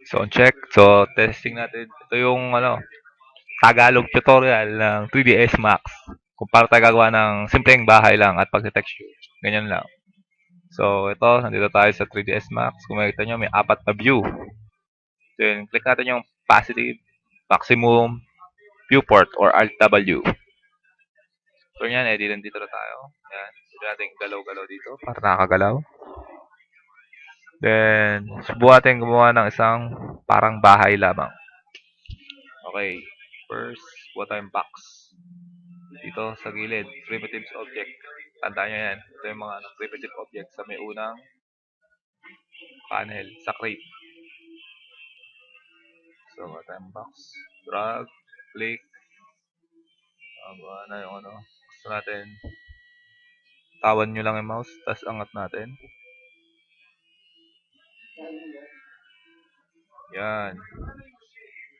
Sound check. So, testing natin. Ito yung Tagalog tutorial ng 3ds Max. Kung paano tayo gagawa ng simpleng bahay lang at pag-texture. Ganyan lang. So, ito, nandito tayo sa 3ds Max. Kung makikita nyo, may apat na view. Then, click natin yung positive, maximum, viewport, or Alt-W. So, yan, din dito na tayo. Yan. Dito natin galaw-galaw dito para nakakagalaw. Then, subukan natin gumawa ng isang parang bahay lamang. Okay. First, buha tayong box. Dito sa gilid, primitives object. Tandaan nyo yan. Ito yung mga primitive object sa may unang panel, sa crate. So, buha tayong box. Drag, click. Buha na yung gusto natin. Tawan nyo lang yung mouse, tapos angat natin. Yan.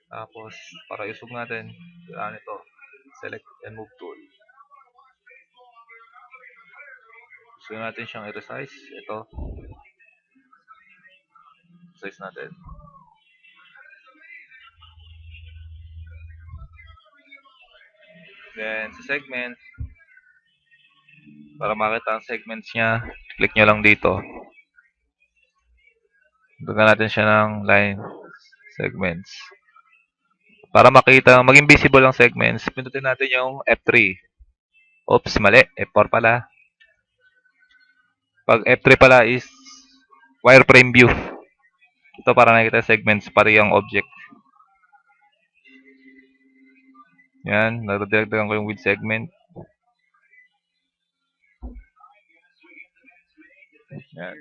Tapos, para isog natin, yan ito. Select and move tool. Gusto natin siyang i-resize. Ito. Size natin. Then, sa segment, para makita ang segments niya, click nyo lang dito. Duggan natin siya ng line segments. Para makita, maging visible ang segments, pindutin natin yung F3. Oops, mali. F4 pala. Pag F3 pala is wireframe view. Ito para nakita segments, pari yung object. Yan, nadadagdagan ko yung width segment. Yan.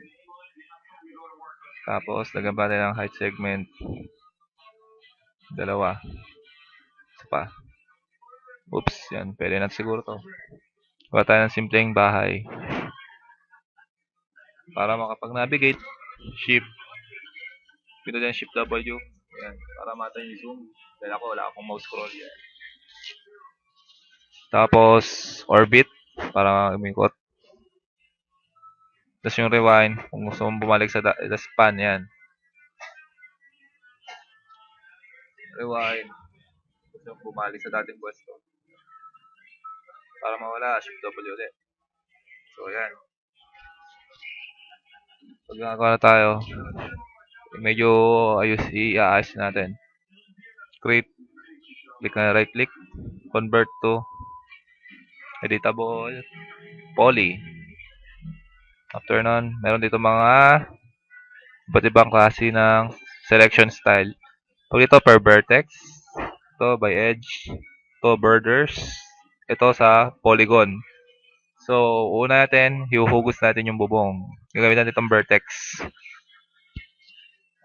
Tapos, lagyan pa natin ang height segment. Dalawa. Isa pa. Oops, yan. Pwede na siguro to. Gawa tayo ng simpleng bahay. Para makapag-navigate, shift. Pindutin yung shift W. Yan. Para mata yung zoom. Dahil ako, wala akong mouse scroll. Yan. Tapos, orbit. Para umikot. Tapos yung rewind. Kung gusto mong bumalik sa span, yan. Rewind. Gusto mong bumalik sa dating pwesto. Para mawala, shift W ulit. So, yan. Pag nagawa na tayo, medyo i-aayos natin. Create. Click na right click. Convert to editable poly. After nun, meron dito mga iba't ibang klase ng selection style. Pag ito per vertex, ito by edge, ito borders, ito sa polygon. So, una natin, hihuhugos natin yung bubong. Gagamit natin itong vertex.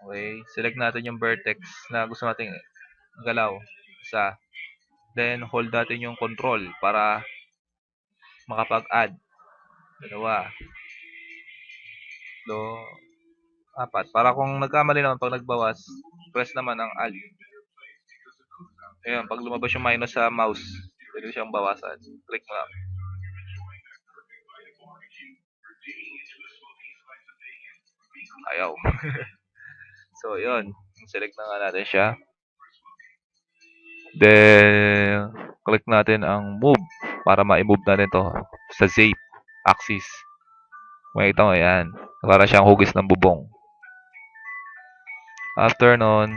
Okay, select natin yung vertex na gusto nating galaw. Isa. Then, hold natin yung control para makapag-add. Dalawa. Apat. Para kung nagkamali naman pag nagbawas, press naman ang Alt. Ayan, pag lumabas yung minus sa mouse, pwede siyang bawasan. Click mo lang. Ayaw. So, yun. Select na nga natin siya. Then, click natin ang move para ma-move natin to sa Z axis. Makita mo, yan. Para siyang hugis ng bubong. After nun,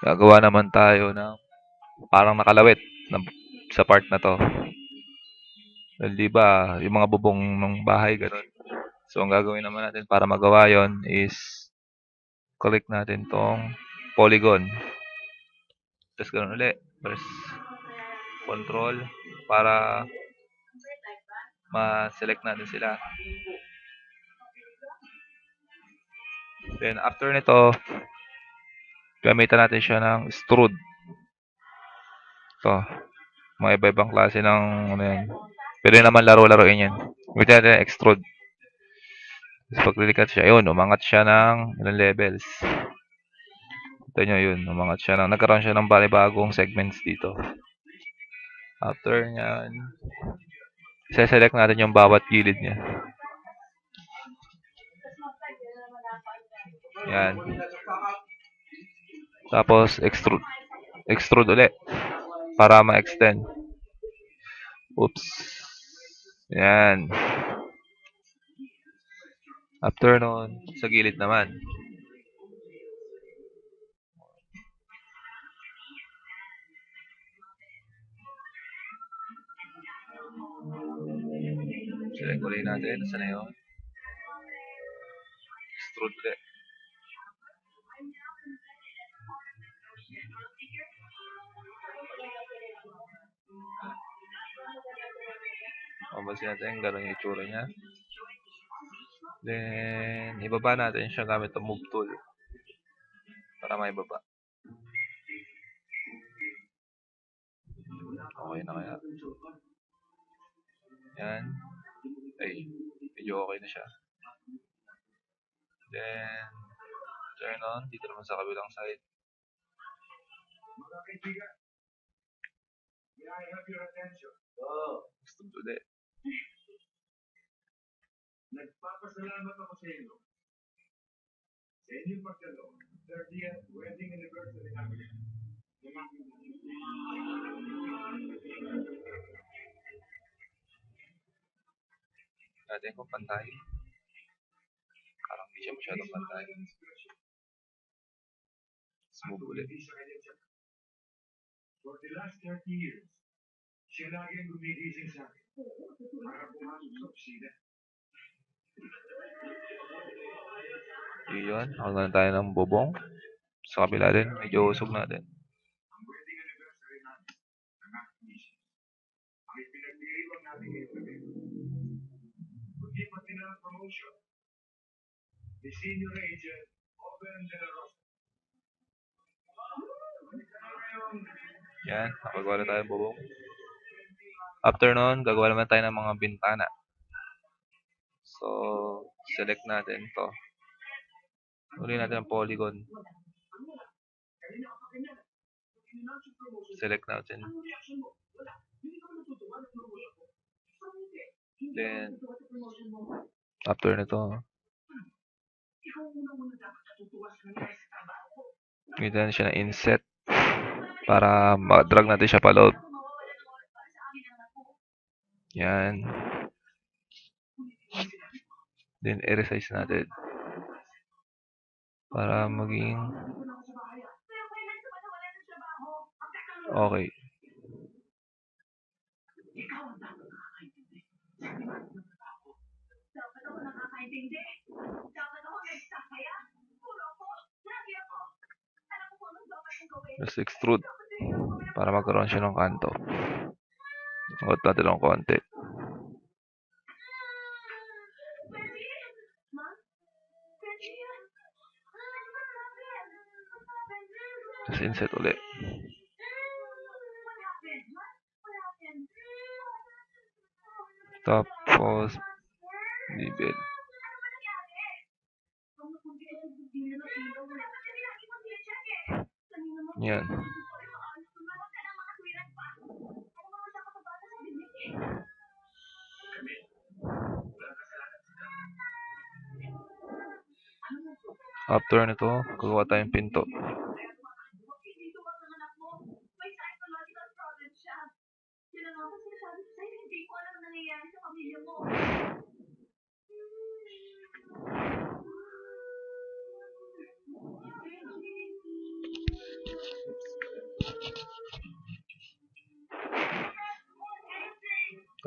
gagawa naman tayo ng parang nakalawit sa part na to. Well, di ba, yung mga bubong ng bahay, ganun. So, ang gagawin naman natin para magawa yon is click natin tong polygon. Tapos ganun ulit. Press control para ma-select natin sila. Then, after nito, gamitan natin siya ng extrude. Ito. Mga iba-ibang klase ng yan. Pwede naman laro-laroin yan. Gamitin natin extrude. Tapos pag-click siya, yun, umangat siya ng ilang levels. Ito nyo yun, umangat siya ng, nagkaroon siya ng bagong segments dito. After nyan, select natin yung bawat gilid niya. Yan. Tapos, extrude. Extrude ulit. Para ma-extend. Oops. Yan. After nun, sa gilid naman. Select ulit natin. Saan na yun? Extrude ulit. Mapansin natin, gano'n yung itsura niya. Then, ibaba natin siya gamit ang move tool. Para maibaba. Okay na kaya. Yan. Ay, medyo okay na siya. Then, turn on. Dito naman sa kabilang side. Gusto ulit. Nagpapasalamat ako sa inyo. Sa inyong pagdalo, 30th wedding anniversary namin. Natin kung pantay. Parang hindi siya masyadong pantay. Smooth ulit. For the last 30 years, siya lagi ang gumigising sa akin. Para pumasok sa opisina. Yun. Hanggang tayo ng bubong. Sa kabila din. Medyo usog natin. Ang wedding anniversary namin, ang aking mission. Ang ipinagdiriwang natin ngayon gabi. Kundi pati na ang promotion. The senior agent, Oben de la Rosa. Yan. Nakagawa na tayo ng bubong. After nun, gagawa naman tayo ng mga bintana. So, select natin to. Uli natin ang polygon. Select natin. Then, after nito, gamitin siya na inset para ma-drag natin siya paloob. Yan. Then, resize natin. Para maging okay. Just extrude para magkaroon siya ng kanto. Angat natin ng konti. Just inset ulit. Tapos, label. Yan. After nito, gagawa tayong pinto.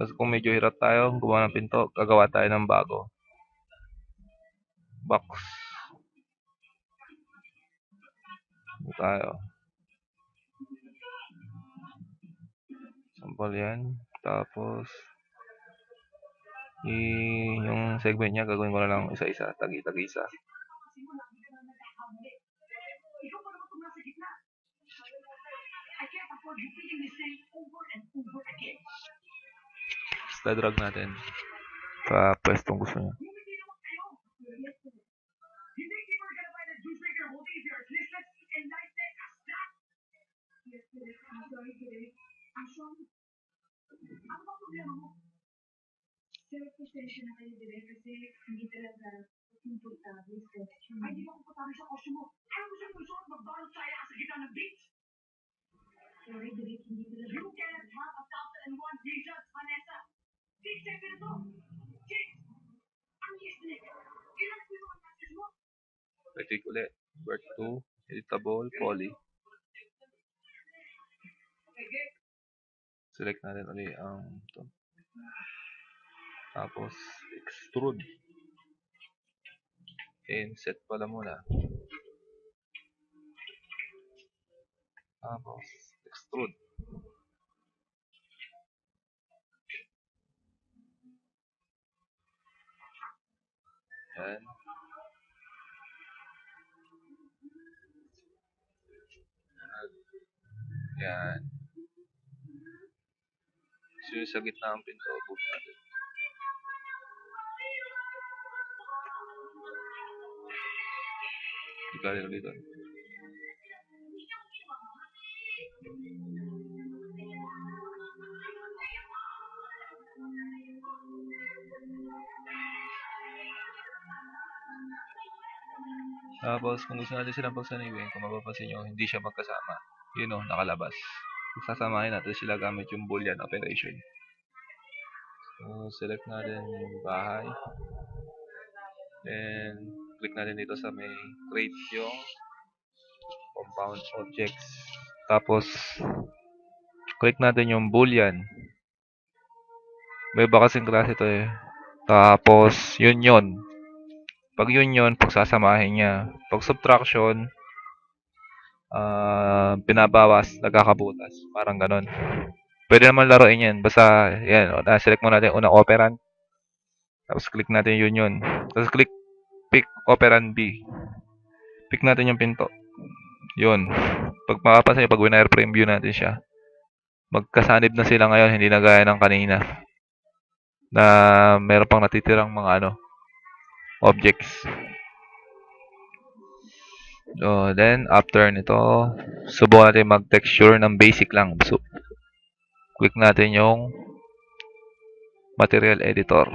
Kasi kung medyo hirap tayo gumawa ng pinto, gagawa tayo ng bago. Box. Ito tayo. Sample yan. Tapos, yung segment niya, gagawin ko na lang isa-isa. Tagi-tagi-isa. Basta drag natin sa pwestong gusto niya. Ay, di ba komportable sa kotse mo? Ano gusto mo isuot magbalot saya sa gitna ng beach? You can't have 1,001 reasons, Vanessa. Six seconds to. Six. Ang listening. Ilan po yung message mo? Click ulit. Work 2. Editable. Poly. Okay, get. Select natin ulit ang ito. Tapos, extrude. Inset pala muna. Tapos, extrude. Yan. Yan. So, yung sa gitna ang pinto, book natin. Ikalit ulit doon. Tapos, kung gusto natin silang pagsaniwin, kung mapapansin nyo, hindi siya magkasama. Yun o, nakalabas. Pagsasamahin natin sila gamit yung Boolean operation. So, select natin yung bahay. Then, click natin dito sa may create yung compound objects. Tapos, click natin yung Boolean. May iba kasing klase ito eh. Tapos, yun. Pag yun, pagsasamahin niya. Pag subtraction, binabawas, nagkakabutas. Parang ganon. Pwede naman laruin yan. Basta, yan. Select mo natin unang operand. Tapos, click natin yun. Tapos, pick operand B. Pick natin yung pinto. Yun. Pag makapansin nyo, pag win-airframe view natin siya, magkasanib na sila ngayon, hindi na gaya ng kanina. Na meron pang natitirang mga objects. So, then, after nito, subukan natin mag-texture ng basic lang. So, click natin yung material editor.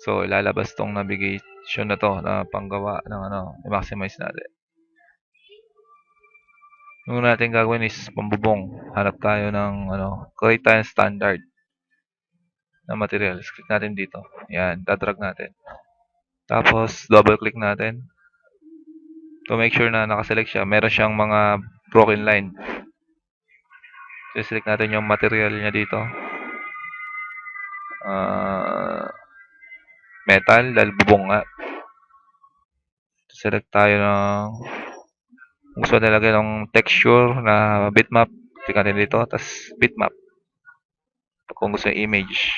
So, ilalabas tong navigation na to na panggawa ng i-maximize natin. Yung natin gagawin is pambubong. Hanap tayo ng create tayo standard na materials. Click natin dito. Yan, dadrag natin. Tapos, double click natin. To make sure na nakaselect siya, meron siyang mga broken line. So, select natin yung material niya dito. Metal, dahil bubong nga. Select tayo ng gusto nilagay ng texture na bitmap. Click natin dito, tapos bitmap. Kung gusto yung image.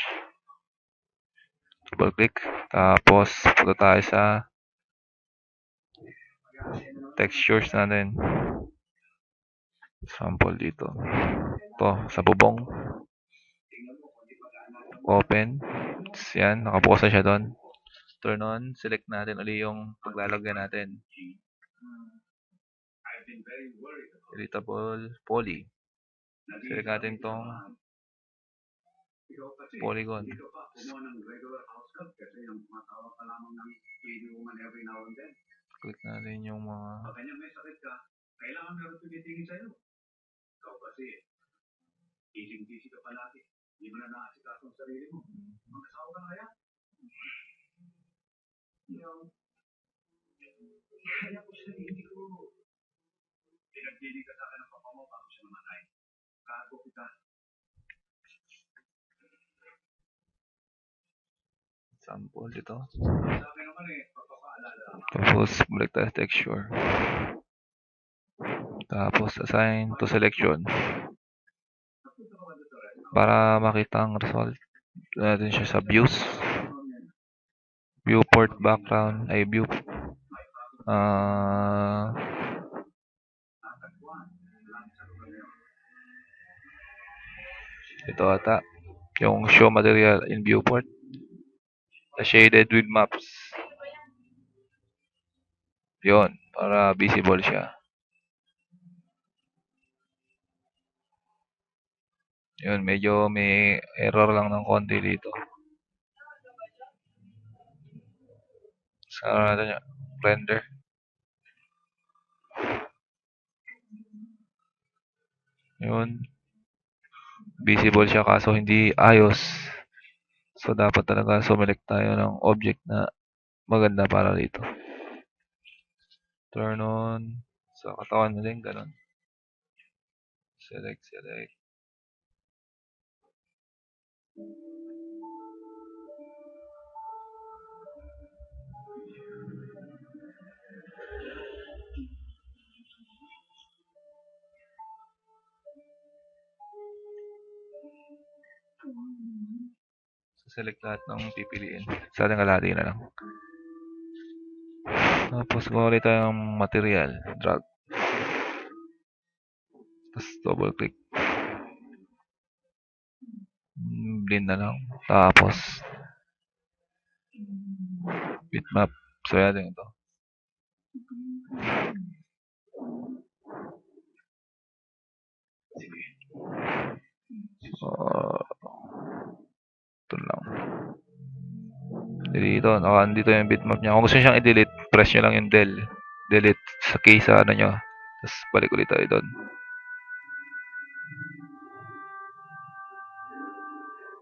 Double click. Tapos, punta tayo sa textures natin. Sample dito. Ito, sa bubong. Open. Tapos yan, nakabukas na siya doon. Turn on. Select natin ulit yung paglalagyan natin. Editable poly. Select natin tong polygon. Click natin yung mga kailangan meron tumitingin sa'yo. Ikaw kasi, ising-busy ka palagi. Hindi mo na naasikaso ang sarili mo. Mag-asawa ka na kaya? Kaya ko siya, hindi ko pinagdinig ka sa akin ng papa mo bago siya namatay. Kago kita. Sample dito. Sa akin naman papapaalala. Tapos, balik tayo sa texture. Tapos, assign to selection. Para makita ang result, natin siya sa views. Viewport background, ay view. Ito ata. Yung show material in viewport. Shaded with maps. Yun, para visible siya. Yun, medyo may error lang ng konti dito. Ano natin yun? Render. Yun. Visible siya kaso hindi ayos. So, dapat talaga sumelect tayo ng object na maganda para dito. Turn on. Sa katawan mo din, ganun. Select, select. So, select lahat ng pipiliin. Sa ating kalahati na lang. Tapos, kung ulit tayong material. Drag. Tapos, double click. Blend na lang. Tapos, bitmap. So, natin ito. Ito lang. Dito, andito yung bitmap niya. Kung gusto nyo siyang i-delete, press nyo lang yung del. Delete sa case sa ano nyo. Tapos balik ulit tayo doon.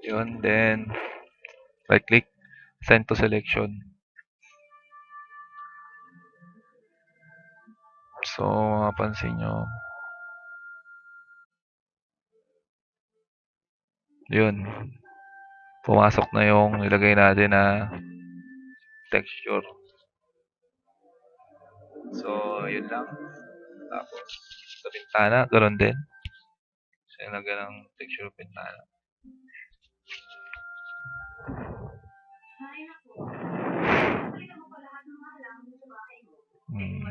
Yun, then right click, send to selection. So, mapansin nyo. Yun. Pumasok na yung ilagay natin na texture. So, yun lang. Tapos, sa bintana, ganoon din. So, ilagay ng texture bintana. Hmm.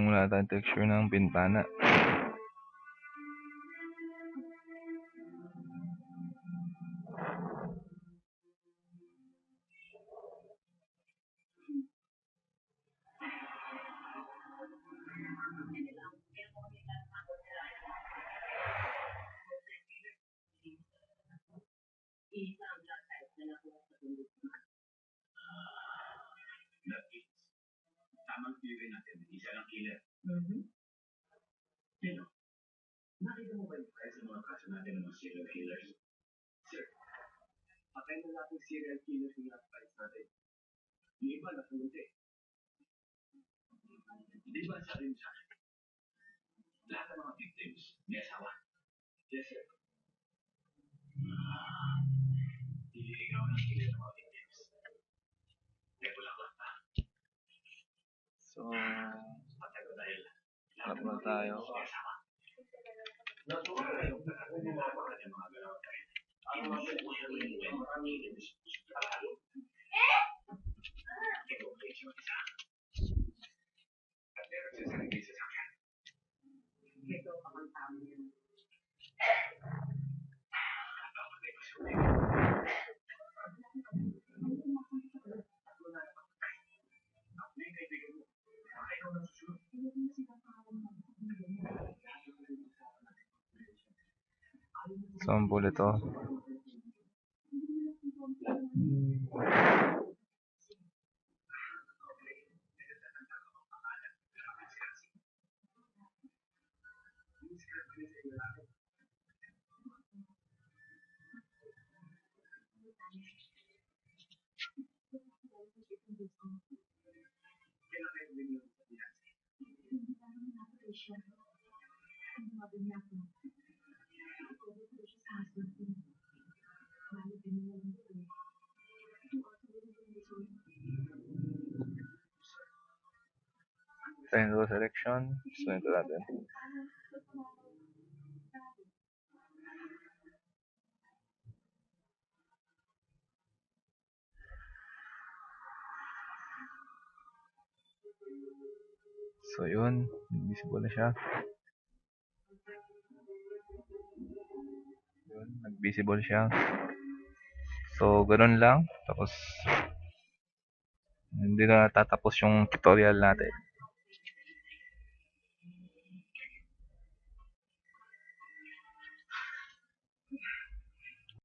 Wala tayong texture ng bintana. Tamang theory natin, isa lang killer. Sino? Nakita mo ba yung price ng mga kaso natin ng mga serial killers? Sir, patay na natin serial killers yung price natin. Yung iba napunti. Di ba sabi mo sa akin? Lahat ng mga victims, may asawa. Yes, sir. Hindi ikaw ang killer ng mga victims. Kaya wala ba? So, harap na tayo. Sample ito. Send to selection. So, ito natin. So, yun. Visible na siya. Yun, nag-visible siya. So, ganun lang. Tapos, hindi na tatapos yung tutorial natin.